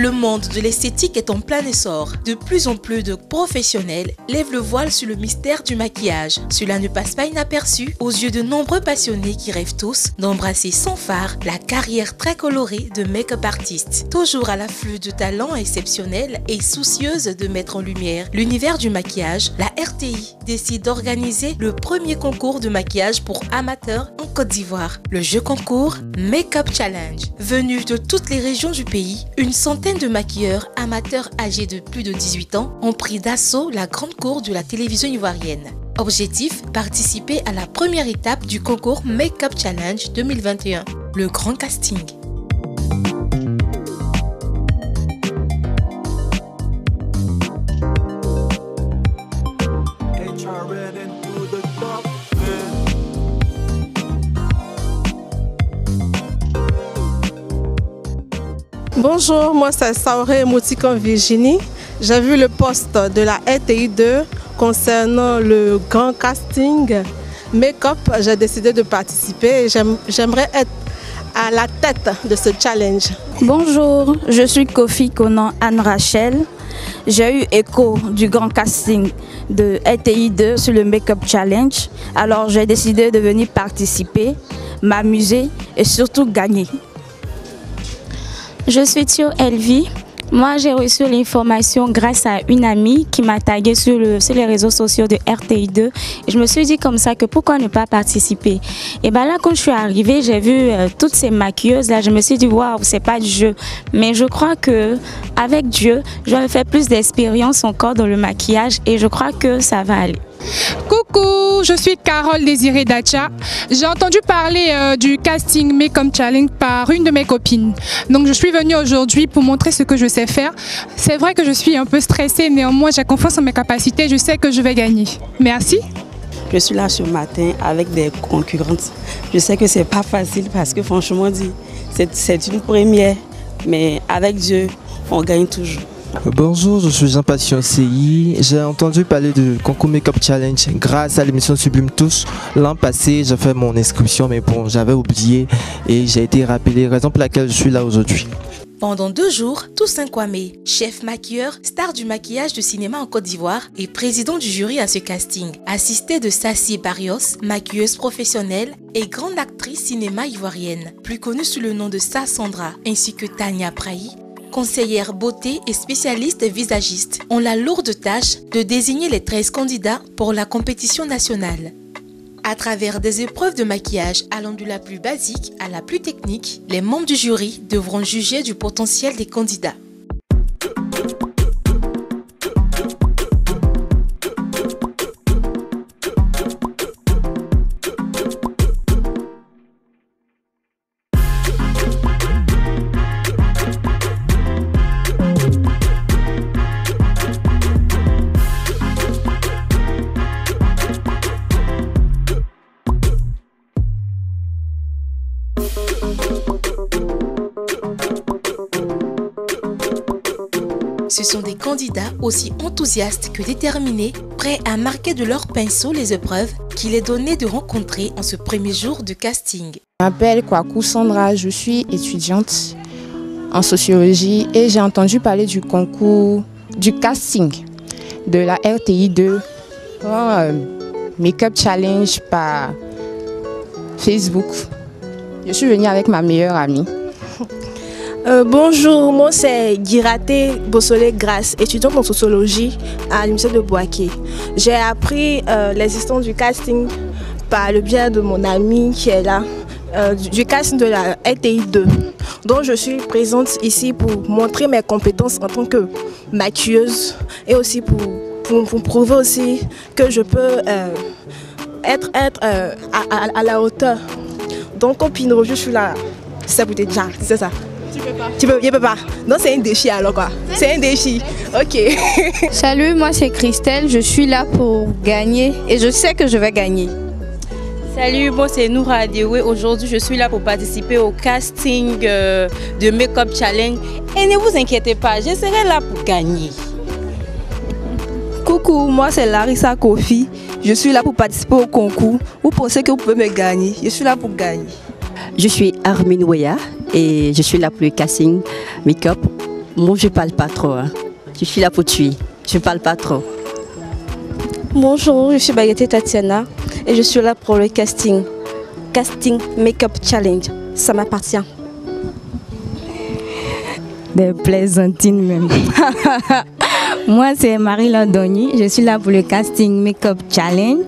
Le monde de l'esthétique est en plein essor. De plus en plus de professionnels lèvent le voile sur le mystère du maquillage. Cela ne passe pas inaperçu aux yeux de nombreux passionnés qui rêvent tous d'embrasser sans phare la carrière très colorée de make-up artiste. Toujours à l'afflux de talents exceptionnels et soucieuse de mettre en lumière l'univers du maquillage, la RTI décide d'organiser le premier concours de maquillage pour amateurs en Côte d'Ivoire. Le jeu concours Make-up Challenge. Venus de toutes les régions du pays, une centaine de maquilleurs amateurs âgés de plus de 18 ans ont pris d'assaut la grande cour de la télévision ivoirienne. Objectif, participer à la première étape du concours Make-up Challenge 2021, le grand casting. Bonjour, moi c'est Saoré Moutikon Virginie. J'ai vu le post de la RTI 2 concernant le grand casting Make-up. J'ai décidé de participer et j'aimerais être à la tête de ce challenge. Bonjour, je suis Kofi Konan Anne-Rachel. J'ai eu écho du grand casting de RTI 2 sur le Make-up Challenge. Alors j'ai décidé de venir participer, m'amuser et surtout gagner. Je suis Thio Elvie. Moi, j'ai reçu l'information grâce à une amie qui m'a tagué sur les réseaux sociaux de RTI2. Et je me suis dit comme ça que pourquoi ne pas participer. Et bien là, quand je suis arrivée, j'ai vu toutes ces maquilleuses là. Je me suis dit, waouh, c'est pas du jeu. Mais je crois que avec Dieu, je vais faire plus d'expérience encore dans le maquillage et je crois que ça va aller. Coucou, je suis Carole Désirée Dacha. J'ai entendu parler du casting Make-up Challenge par une de mes copines. Donc je suis venue aujourd'hui pour montrer ce que je sais faire. C'est vrai que je suis un peu stressée, néanmoins j'ai confiance en mes capacités, je sais que je vais gagner. Merci. Je suis là ce matin avec des concurrentes. Je sais que c'est pas facile parce que franchement dit, c'est une première, mais avec Dieu, on gagne toujours. Bonjour, je suis Jean-Passion CI. J'ai entendu parler du concours Make-up Challenge grâce à l'émission Sublime Touche. L'an passé, j'ai fait mon inscription, mais bon, j'avais oublié et j'ai été rappelé, raison pour laquelle je suis là aujourd'hui. Pendant 2 jours, Toussaint Kwame, chef maquilleur, star du maquillage de cinéma en Côte d'Ivoire et président du jury à ce casting, assisté de Sassi Barrios, maquilleuse professionnelle et grande actrice cinéma ivoirienne, plus connue sous le nom de Sassandra, ainsi que Tania Prahi, conseillère beauté et spécialiste visagiste, ont la lourde tâche de désigner les 13 candidats pour la compétition nationale. À travers des épreuves de maquillage allant de la plus basique à la plus technique, les membres du jury devront juger du potentiel des candidats. Ce sont des candidats aussi enthousiastes que déterminés, prêts à marquer de leur pinceau les épreuves qu'il est donné de rencontrer en ce premier jour de casting. Je m'appelle Kwaku Sandra, je suis étudiante en sociologie et j'ai entendu parler du concours, du casting de la RTI 2 Make-up Challenge par Facebook. Je suis venue avec ma meilleure amie. Bonjour, moi c'est Guiraté Bossolé Grasse, étudiante en sociologie à l'université de Bouaké. J'ai appris l'existence du casting par le biais de mon amie qui est là, du casting de la RTI 2. Donc je suis présente ici pour montrer mes compétences en tant que maquilleuse et aussi pour prouver aussi que je peux être à la hauteur. Donc Opino, je suis là, c'est pour te dire, c'est ça. Tu peux pas. Non, c'est un défi alors quoi. C'est un défi. Ok. Salut, moi c'est Christelle. Je suis là pour gagner et je sais que je vais gagner. Salut, moi c'est Noura Adéoué. Aujourd'hui, je suis là pour participer au casting de Make-up Challenge. Et ne vous inquiétez pas, je serai là pour gagner. Coucou, moi c'est Larissa Kofi. Je suis là pour participer au concours. Vous pensez que vous pouvez me gagner? Je suis là pour gagner. Je suis Armin Ouya et je suis là pour le casting Make-up Moi, je parle pas trop. Hein. Je suis là pour tuer. Je parle pas trop. Bonjour, je suis Baguette Tatiana et je suis là pour le casting Make-up Challenge. Ça m'appartient. Des plaisantines même. Moi, c'est Marie Landoni. Je suis là pour le casting Make-up Challenge.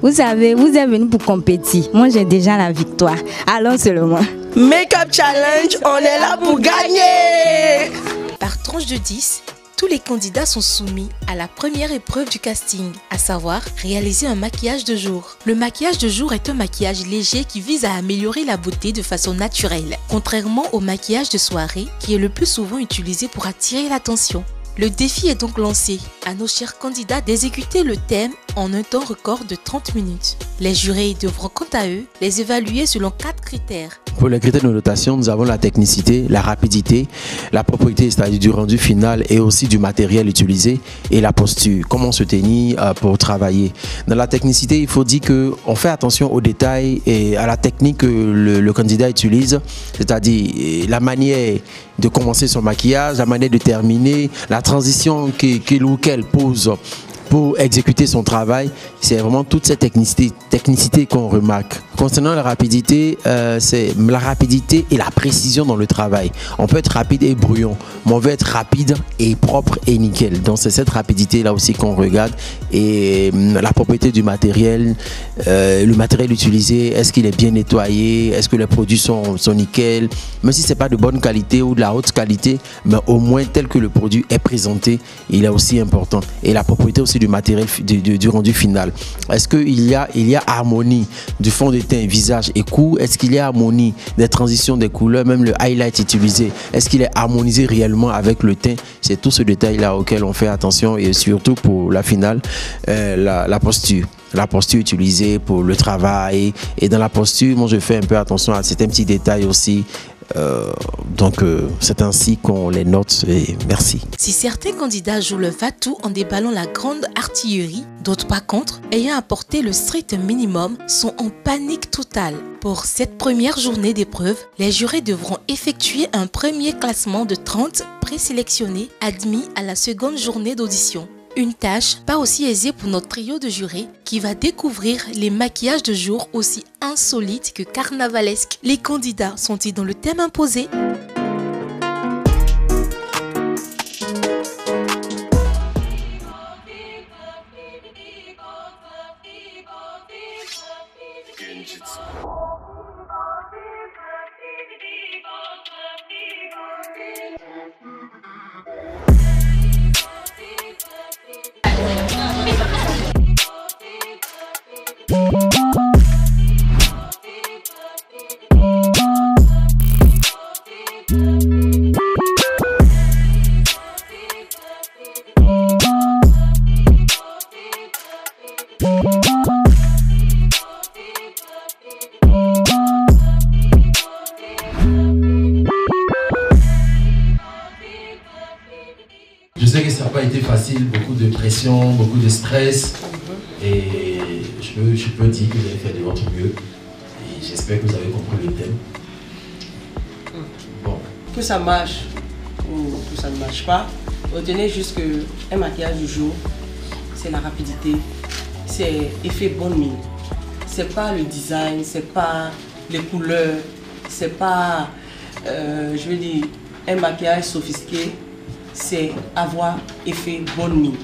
Vous savez, vous êtes venus pour compétir. Moi, j'ai déjà la victoire. Allons seulement. Make-up Challenge, on est là pour gagner! Par tranche de 10, tous les candidats sont soumis à la première épreuve du casting, à savoir réaliser un maquillage de jour. Le maquillage de jour est un maquillage léger qui vise à améliorer la beauté de façon naturelle, contrairement au maquillage de soirée qui est le plus souvent utilisé pour attirer l'attention. Le défi est donc lancé à nos chers candidats d'exécuter le thème en un temps record de 30 minutes. Les jurés devront quant à eux les évaluer selon 4 critères. Pour les critères de notation, nous avons la technicité, la rapidité, la propriété, c'est-à-dire du rendu final et aussi du matériel utilisé et la posture, comment se tenir pour travailler. Dans la technicité, il faut dire qu'on fait attention aux détails et à la technique que le candidat utilise, c'est-à-dire la manière de commencer son maquillage, la manière de terminer, la transition qu'il ou qu'elle pose pour exécuter son travail. C'est vraiment toute cette technicité qu'on remarque. Concernant la rapidité, c'est la rapidité et la précision dans le travail. On peut être rapide et brouillon, mais on veut être rapide et propre et nickel. Donc c'est cette rapidité là aussi qu'on regarde. Et la propriété du matériel, le matériel utilisé, est-ce qu'il est bien nettoyé, est-ce que les produits sont nickel, même si c'est pas de bonne qualité ou de la haute qualité, mais au moins tel que le produit est présenté, il est aussi important. Et la propriété aussi du matériel, du rendu final. Est-ce qu'il y a harmonie du fond de teint, visage et cou? Est-ce qu'il y a harmonie des transitions des couleurs, même le highlight utilisé? Est-ce qu'il est harmonisé réellement avec le teint? C'est tout ce détail-là auquel on fait attention et surtout pour la finale, la posture. La posture utilisée pour le travail. Et dans la posture, moi je fais un peu attention à certains petits détails aussi. Donc c'est ainsi qu'on les note et merci. Si certains candidats jouent le va-tout en déballant la grande artillerie, d'autres par contre, ayant apporté le strict minimum, sont en panique totale. Pour cette première journée d'épreuve, les jurés devront effectuer un premier classement de 30 présélectionnés admis à la seconde journée d'audition. Une tâche pas aussi aisée pour notre trio de jurés qui va découvrir les maquillages de jour aussi insolites que carnavalesques. Les candidats sont-ils dans le thème imposé? Je sais que ça n'a pas été facile, beaucoup de pression, beaucoup de stress. Et je peux dire que vous avez fait de votre mieux. Et j'espère que vous avez compris le thème. Bon. Que ça marche ou que ça ne marche pas, retenez juste qu'un maquillage du jour, c'est la rapidité, c'est effet bonne mine. C'est pas le design, c'est pas les couleurs, c'est pas, je veux dire, un maquillage sophistiqué. C'est avoir effet bonne mine.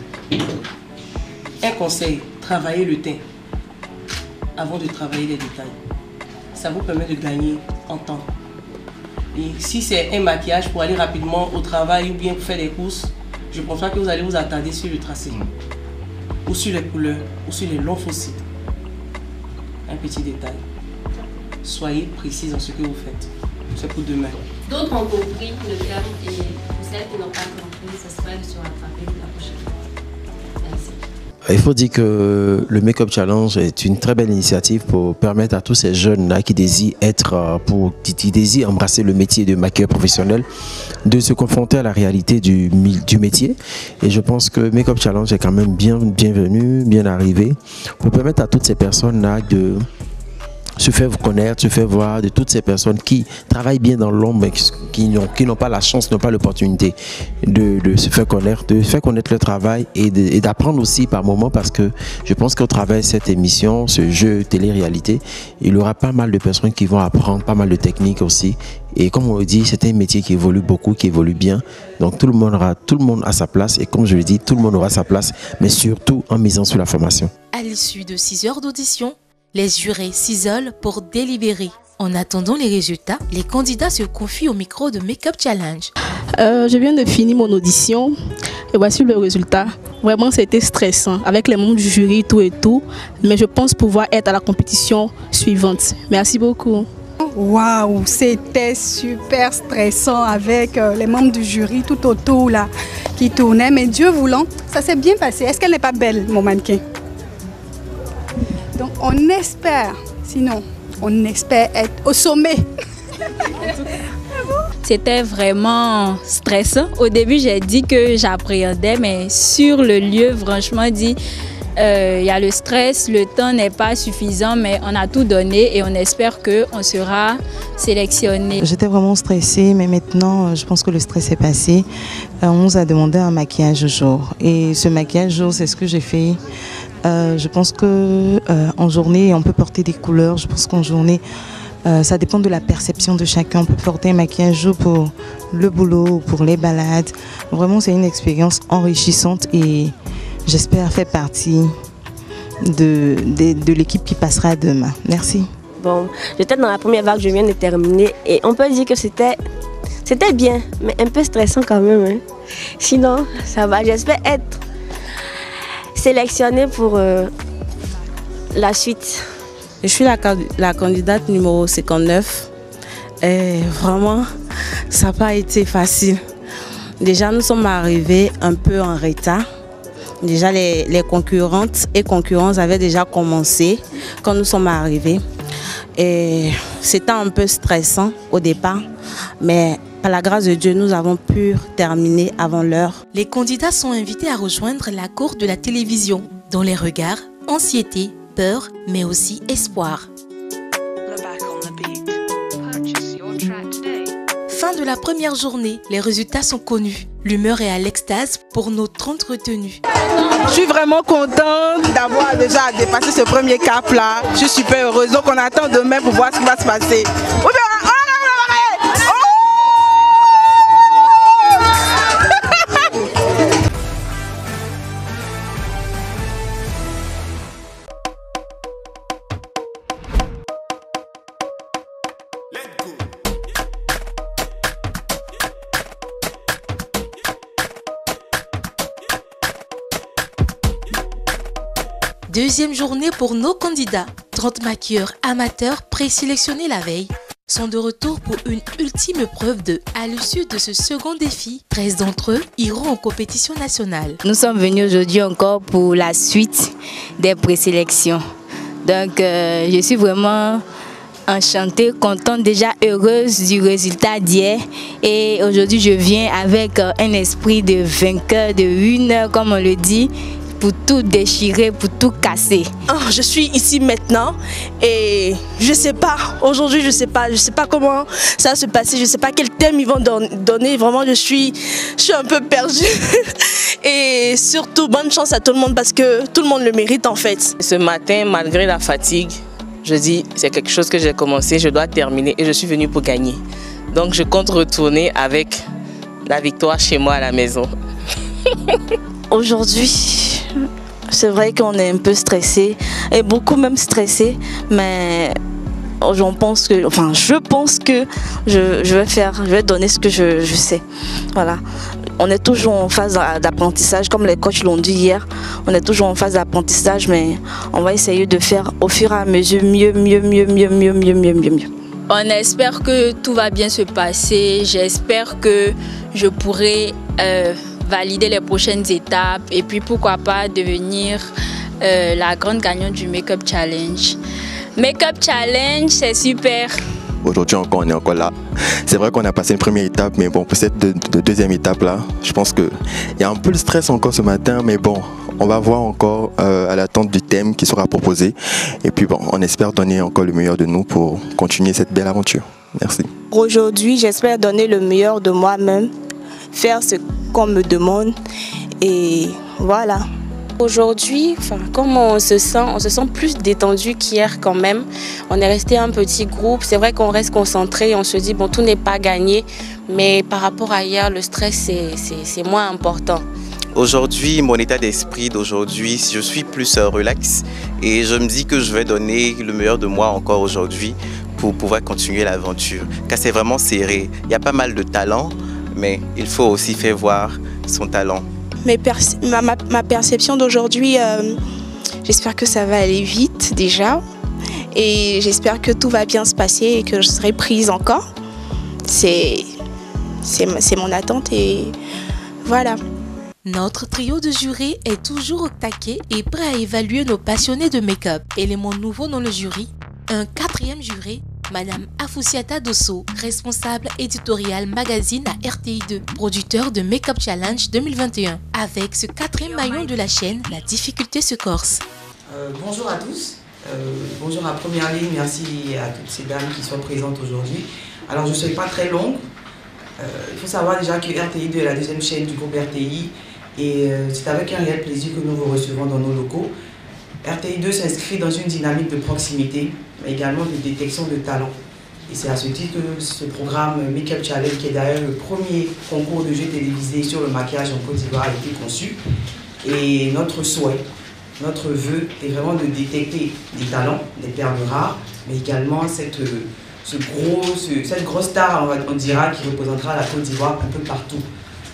Un conseil, travaillez le teint avant de travailler les détails. Ça vous permet de gagner en temps. Et si c'est un maquillage pour aller rapidement au travail ou bien pour faire des courses, je pense pas que vous allez vous attarder sur le tracé, ou sur les couleurs, ou sur les longs fossiles. Un petit détail. Soyez précis dans ce que vous faites. C'est pour demain. D'autres ont compris le terme et pour celles qui n'ont pas compris, ce serait de se rattraper la prochaine fois. Merci. Il faut dire que le Make-up Challenge est une très belle initiative pour permettre à tous ces jeunes-là qui désirent qui désirent embrasser le métier de maquilleur professionnel de se confronter à la réalité du métier. Et je pense que Make-up Challenge est quand même bienvenu, bien arrivé pour permettre à toutes ces personnes-là de se faire connaître, se faire voir de toutes ces personnes qui travaillent bien dans l'ombre, mais qui n'ont pas la chance, n'ont pas l'opportunité de se faire connaître, leur travail et d'apprendre aussi par moments, parce que je pense qu'au travers de cette émission, ce jeu télé-réalité, il y aura pas mal de personnes qui vont apprendre pas mal de techniques aussi. Et comme on le dit, c'est un métier qui évolue beaucoup, qui évolue bien. Donc tout le monde a sa place. Et comme je le dis, tout le monde aura sa place, mais surtout en misant sur la formation. À l'issue de 6 heures d'audition, les jurés s'isolent pour délibérer. En attendant les résultats, les candidats se confient au micro de Make-up Challenge. Je viens de finir mon audition et voici le résultat. Vraiment, c'était stressant avec les membres du jury, tout et tout. Mais je pense pouvoir être à la compétition suivante. Merci beaucoup. Waouh, c'était super stressant avec les membres du jury tout autour là qui tournaient. Mais Dieu voulant, ça s'est bien passé. Est-ce qu'elle n'est pas belle, mon mannequin? Donc on espère, sinon on espère être au sommet. C'était vraiment stressant. Au début, j'ai dit que j'appréhendais, mais sur le lieu, franchement, il y a le stress, le temps n'est pas suffisant, mais on a tout donné et on espère qu'on sera sélectionné. J'étais vraiment stressée, mais maintenant, je pense que le stress est passé. On nous a demandé un maquillage au jour. Et ce maquillage au jour, c'est ce que j'ai fait. Je pense qu'en journée, on peut porter des couleurs. Je pense qu'en journée, ça dépend de la perception de chacun. On peut porter un maquillage jour pour le boulot, pour les balades. Vraiment, c'est une expérience enrichissante et j'espère faire partie de l'équipe qui passera demain. Merci. Bon, j'étais dans la première vague, je viens de terminer et on peut dire que c'était bien, mais un peu stressant quand même. Hein. Sinon, ça va. J'espère être sélectionnée pour la suite. Je suis la candidate numéro 59 et vraiment, ça n'a pas été facile. Déjà, nous sommes arrivés un peu en retard. Déjà, les concurrentes et concurrents avaient déjà commencé quand nous sommes arrivés. Et c'était un peu stressant au départ, mais par la grâce de Dieu, nous avons pu terminer avant l'heure. Les candidats sont invités à rejoindre la cour de la télévision. Dans les regards, anxiété, peur, mais aussi espoir. Fin de la première journée, les résultats sont connus. L'humeur est à l'extase pour nos 30 retenus. Je suis vraiment contente d'avoir déjà dépassé ce premier cap-là. Je suis super heureuse. Donc on attend demain pour voir ce qui va se passer. Deuxième journée pour nos candidats. 30 maquilleurs amateurs présélectionnés la veille sont de retour pour une ultime épreuve à l'issue de ce second défi. 13 d'entre eux iront en compétition nationale. Nous sommes venus aujourd'hui encore pour la suite des présélections. Donc je suis vraiment enchantée, contente, déjà heureuse du résultat d'hier. Et aujourd'hui je viens avec un esprit de vainqueur, de winner comme on le dit, pour tout déchirer, pour tout casser. Je suis ici maintenant et je sais pas, aujourd'hui je sais pas comment ça va se passer, je sais pas quel thème ils vont donner, vraiment je suis un peu perdue. Et surtout bonne chance à tout le monde parce que tout le monde le mérite en fait. Ce matin, malgré la fatigue, je dis c'est quelque chose que j'ai commencé, je dois terminer et je suis venue pour gagner. Donc je compte retourner avec la victoire chez moi à la maison. Aujourd'hui, c'est vrai qu'on est un peu stressé, et beaucoup même stressé, mais je pense que je vais donner ce que je sais. Voilà. On est toujours en phase d'apprentissage, comme les coachs l'ont dit hier, on est toujours en phase d'apprentissage, mais on va essayer de faire au fur et à mesure mieux. On espère que tout va bien se passer, j'espère que je pourrai valider les prochaines étapes et puis pourquoi pas devenir la grande gagnante du Make-up Challenge. Make-up Challenge, c'est super. Aujourd'hui encore, on est encore là. C'est vrai qu'on a passé une première étape, mais bon, pour cette deuxième étape là, je pense qu'il y a un peu de stress encore ce matin, mais bon, On va voir encore à l'attente du thème qui sera proposé. Et puis bon, on espère donner encore le meilleur de nous pour continuer cette belle aventure. Merci. Aujourd'hui, j'espère donner le meilleur de moi-même, faire ce qu'on me demande et voilà. Aujourd'hui, comme on se sent plus détendu qu'hier quand même. On est resté un petit groupe. C'est vrai qu'on reste concentré. On se dit, bon, tout n'est pas gagné. Mais par rapport à hier, le stress, c'est moins important. Aujourd'hui, mon état d'esprit d'aujourd'hui, je suis plus relax. Et je me dis que je vais donner le meilleur de moi encore aujourd'hui pour pouvoir continuer l'aventure. Car c'est vraiment serré. Il y a pas mal de talent, mais il faut aussi faire voir son talent. Ma perception d'aujourd'hui, j'espère que ça va aller vite déjà et j'espère que tout va bien se passer et que je serai prise encore. C'est mon attente et voilà. Notre trio de jurés est toujours au taquet et prêt à évaluer nos passionnés de make-up. Élément nouveau dans le jury, un 4e juré, Madame Afousiata Dosso, responsable éditorial magazine à RTI2, producteur de Make-up Challenge 2021. Avec ce 4e maillon de la chaîne, la difficulté se corse. Bonjour à tous, bonjour à première ligne, merci à toutes ces dames qui sont présentes aujourd'hui. Alors je ne serai pas très longue, il faut savoir déjà que RTI2 est la 2e chaîne du groupe RTI et c'est avec un réel plaisir que nous vous recevons dans nos locaux. RTI2 s'inscrit dans une dynamique de proximité, mais également de détection de talent. Et c'est à ce titre que ce programme Make-up Challenge, qui est d'ailleurs le premier concours de jeux télévisés sur le maquillage en Côte d'Ivoire, a été conçu. Et notre souhait, notre vœu est vraiment de détecter des talents, des perles rares, mais également cette grosse star, on dira, qui représentera la Côte d'Ivoire un peu partout.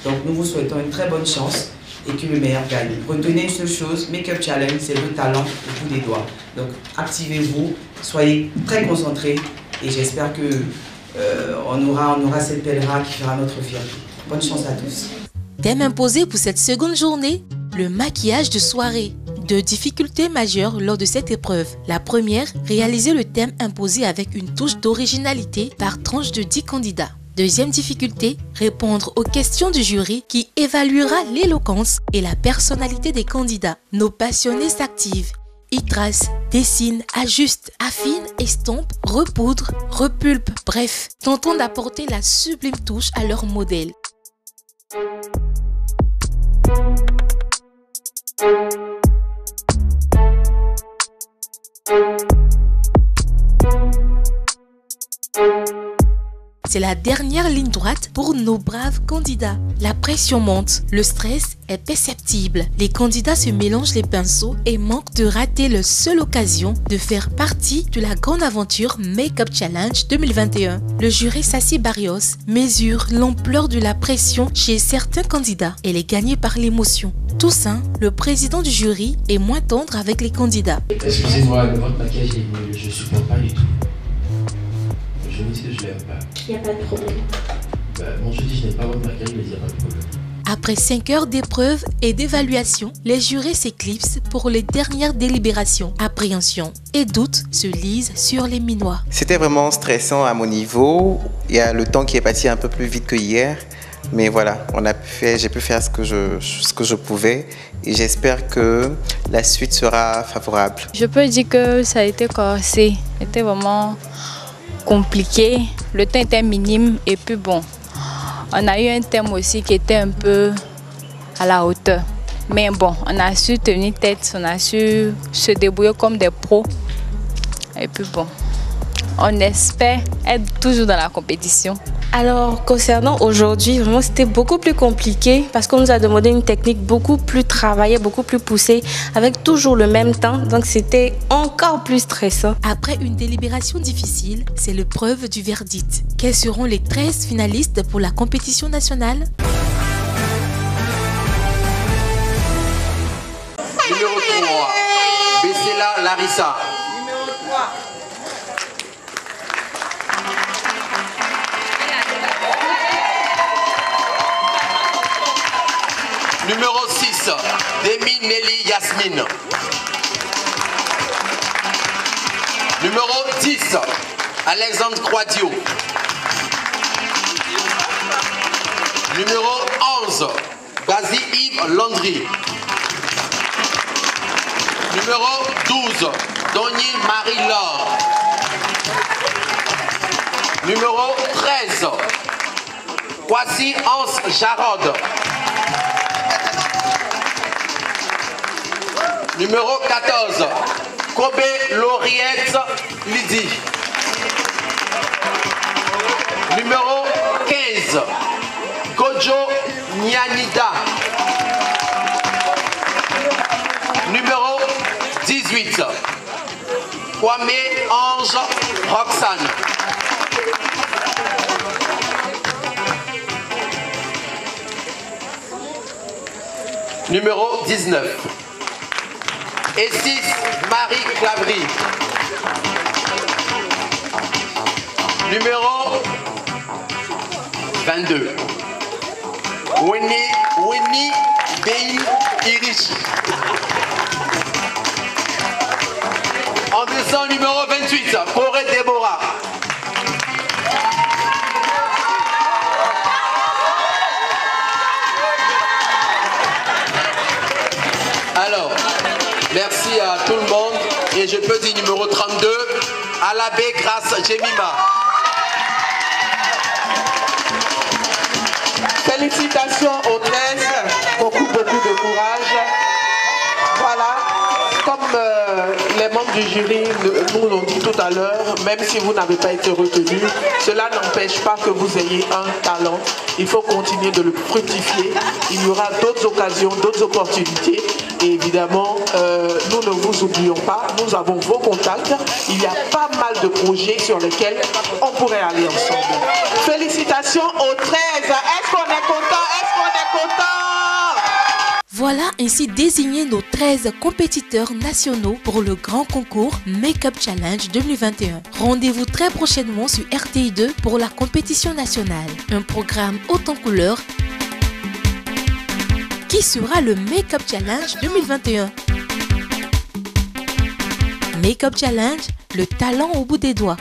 Donc nous vous souhaitons une très bonne chance et que le meilleur gagne. Retenez une seule chose, Make-up Challenge, c'est le talent au bout des doigts. Donc activez-vous, soyez très concentrés et j'espère que on aura cette belle rare qui fera notre fierté. Bonne chance à tous. Thème imposé pour cette seconde journée, le maquillage de soirée. 2 difficultés majeures lors de cette épreuve. La première, réaliser le thème imposé avec une touche d'originalité par tranche de 10 candidats. Deuxième difficulté, répondre aux questions du jury qui évaluera l'éloquence et la personnalité des candidats. Nos passionnés s'activent. Ils tracent, dessinent, ajustent, affinent, estompent, repoudrent, repulpent, bref, tentant d'apporter la sublime touche à leur modèle. C'est la dernière ligne droite pour nos braves candidats. La pression monte, le stress est perceptible. Les candidats se mélangent les pinceaux et manquent de rater leur seule occasion de faire partie de la grande aventure Make-up Challenge 2021. Le jury Sassi Barrios mesure l'ampleur de la pression chez certains candidats. Elle est gagnée par l'émotion. Toussaint, le président du jury, est moins tendre avec les candidats. Excusez-moi, votre maquillage est nul, je ne supporte pas du tout. Je me dis que je l'aime pas. Il n'y a pas de problème. Bon, je dis je n'aime pas votre maquillage, mais il n'y a pas de problème. Après 5 heures d'épreuves et d'évaluation, les jurés s'éclipsent pour les dernières délibérations. Appréhension et doute se lisent sur les minois. C'était vraiment stressant à mon niveau. Il y a le temps qui est passé un peu plus vite que hier. Mais voilà, j'ai pu faire ce que je pouvais et j'espère que la suite sera favorable. Je peux dire que ça a été corsé. C'était vraiment compliqué. Le temps était minime et puis bon, on a eu un thème aussi qui était un peu à la hauteur. Mais bon, on a su tenir tête, on a su se débrouiller comme des pros. Et puis bon, on espère être toujours dans la compétition. Alors, concernant aujourd'hui, vraiment c'était beaucoup plus compliqué parce qu'on nous a demandé une technique beaucoup plus travaillée, beaucoup plus poussée, avec toujours le même temps. Donc c'était encore plus stressant. Après une délibération difficile, c'est l'épreuve du verdict. Quels seront les 13 finalistes pour la compétition nationale? Numéro 3, Bessela Larissa. Numéro 3. Numéro 6, Demi Nelly Yasmine. Numéro 10, Alexandre Croadio. Numéro 11, Bazi Yves Landry. Numéro 12, Doni Marie-Laure. Numéro 13, Kwasi Hans Jarod. Numéro 14, Kobe Lauriette Lydie. Numéro 15, Kojo Nyanida. Numéro 18, Kwame Ange Roxane. Numéro 19, Essis Marie Clavry. Numéro 22, Winnie Bein Irish. En descend numéro 28, Corée Déborah. Alors, merci à tout le monde. Et je peux dire numéro 32, Alabé Grace Jemima. Félicitations aux 13, beaucoup de courage. Voilà, comme les membres du jury nous l'ont dit tout à l'heure, même si vous n'avez pas été retenu, cela n'empêche pas que vous ayez un talent. Il faut continuer de le fructifier. Il y aura d'autres occasions, d'autres opportunités. Et évidemment, nous ne vous oublions pas, nous avons vos contacts. Il y a pas mal de projets sur lesquels on pourrait aller ensemble. Félicitations aux 13. Est-ce qu'on est content? Est-ce qu'on est content? Voilà ainsi désignés nos 13 compétiteurs nationaux pour le grand concours Make-up Challenge 2021. Rendez-vous très prochainement sur RTI 2 pour la compétition nationale. Un programme haut en couleurs qui sera le Make-up Challenge 2021. Make-up Challenge, le talent au bout des doigts.